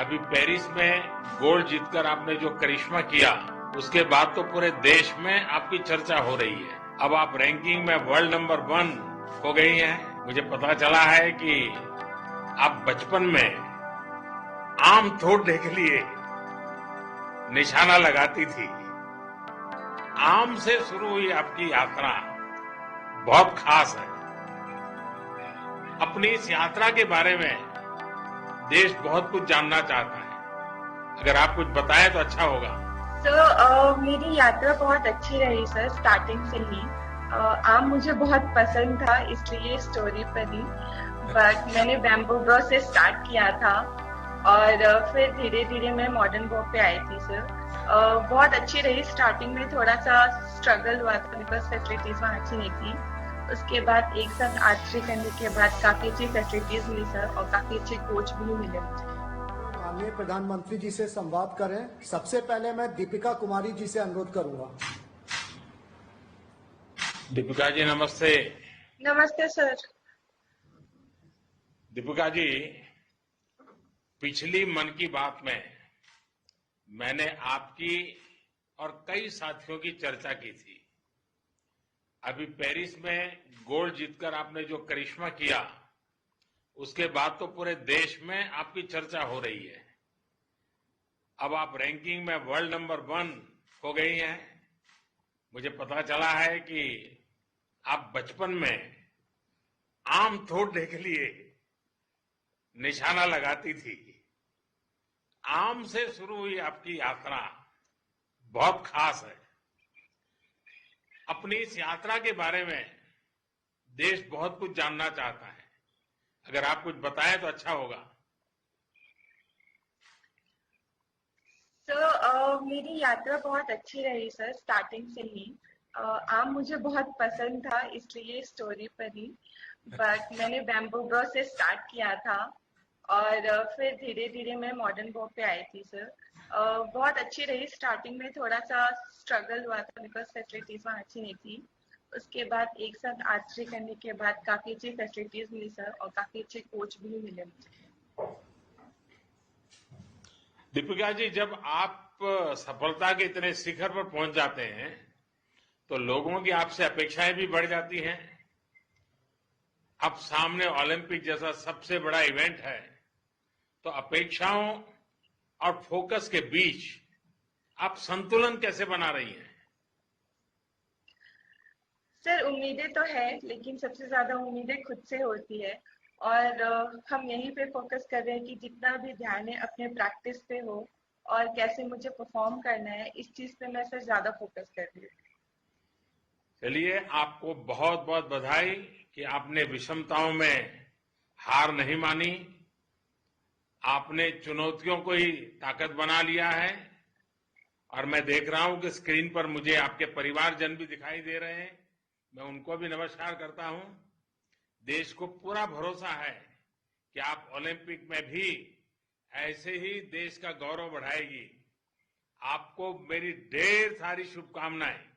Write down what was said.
अभी पेरिस में गोल्ड जीतकर आपने जो करिश्मा किया, उसके बाद तो पूरे देश में आपकी चर्चा हो रही है। अब आप रैंकिंग में वर्ल्ड नंबर 1 हो गई हैं। मुझे पता चला है कि आप बचपन में आम तोड़ने के लिए निशाना लगाती थी। आम से शुरू हुई आपकी यात्रा बहुत खास है। अपनी इस यात्रा के बारे में देश बहुत कुछ जानना चाहता है। अगर आप कुछ बताएं तो अच्छा होगा। मेरी यात्रा बहुत अच्छी रही सर, स्टार्टिंग से ही। आम मुझे बहुत पसंद था, इसलिए स्टोरी पर ही। बट मैंने बैम्बू ब्रो से स्टार्ट किया था और फिर धीरे धीरे मैं मॉडर्न वो पे आई थी सर। बहुत अच्छी रही। स्टार्टिंग में थोड़ा सा स्ट्रगल हुआ था बिकॉज फैसिलिटीज वहाँ अच्छी नहीं थी। उसके बाद एक साथ आर्चरी करने के बाद काफी अच्छी फैसिलिटीज मिली सर और काफी अच्छे कोच भी मिले मुझे। माननीय प्रधानमंत्री जी से संवाद करें। सबसे पहले मैं दीपिका कुमारी जी से अनुरोध करूंगा। दीपिका जी नमस्ते। नमस्ते सर। दीपिका जी, पिछली मन की बात में मैंने आपकी और कई साथियों की चर्चा की थी। अभी पेरिस में गोल्ड जीतकर आपने जो करिश्मा किया, उसके बाद तो पूरे देश में आपकी चर्चा हो रही है। अब आप रैंकिंग में वर्ल्ड नंबर 1 हो गई हैं। मुझे पता चला है कि आप बचपन में आम तोड़ने के लिए निशाना लगाती थी। आम से शुरू हुई आपकी यात्रा बहुत खास है। अपनी इस यात्रा के बारे में देश बहुत कुछ जानना चाहता है। अगर आप कुछ बताएं तो अच्छा होगा। मेरी यात्रा बहुत अच्छी रही सर, स्टार्टिंग से ही। आम मुझे बहुत पसंद था, इसलिए स्टोरी पर ही। बट मैंने बैम्बू ब्रो से स्टार्ट किया था और फिर धीरे धीरे मैं मॉडर्न वो पे आई थी सर। बहुत अच्छी रही। स्टार्टिंग में थोड़ा सा स्ट्रगल हुआ था बिकॉज फैसिलिटीज वहाँ अच्छी नहीं थी। उसके बाद एक साथ आर्चरी करने के बाद काफी अच्छी फैसिलिटीज मिली सर और काफी अच्छे कोच भी मिले मुझे। दीपिका जी, जब आप सफलता के इतने शिखर पर पहुंच जाते हैं तो लोगों की आपसे अपेक्षाएं भी बढ़ जाती हैं। अब सामने ओलंपिक जैसा सबसे बड़ा इवेंट है, तो अपेक्षाओं और फोकस के बीच आप संतुलन कैसे बना रही हैं? सर उम्मीदें तो है, लेकिन सबसे ज्यादा उम्मीदें खुद से होती है। और हम यहीं पे फोकस कर रहे हैं कि जितना भी ध्यान है अपने प्रैक्टिस पे हो और कैसे मुझे परफॉर्म करना है, इस चीज पे मैं सर ज्यादा फोकस कर रही हूँ। चलिए, आपको बहुत बहुत बधाई कि आपने विषमताओं में हार नहीं मानी। आपने चुनौतियों को ही ताकत बना लिया है। और मैं देख रहा हूं कि स्क्रीन पर मुझे आपके परिवारजन भी दिखाई दे रहे हैं। मैं उनको भी नमस्कार करता हूं। देश को पूरा भरोसा है कि आप ओलंपिक में भी ऐसे ही देश का गौरव बढ़ाएगी। आपको मेरी ढेर सारी शुभकामनाएं।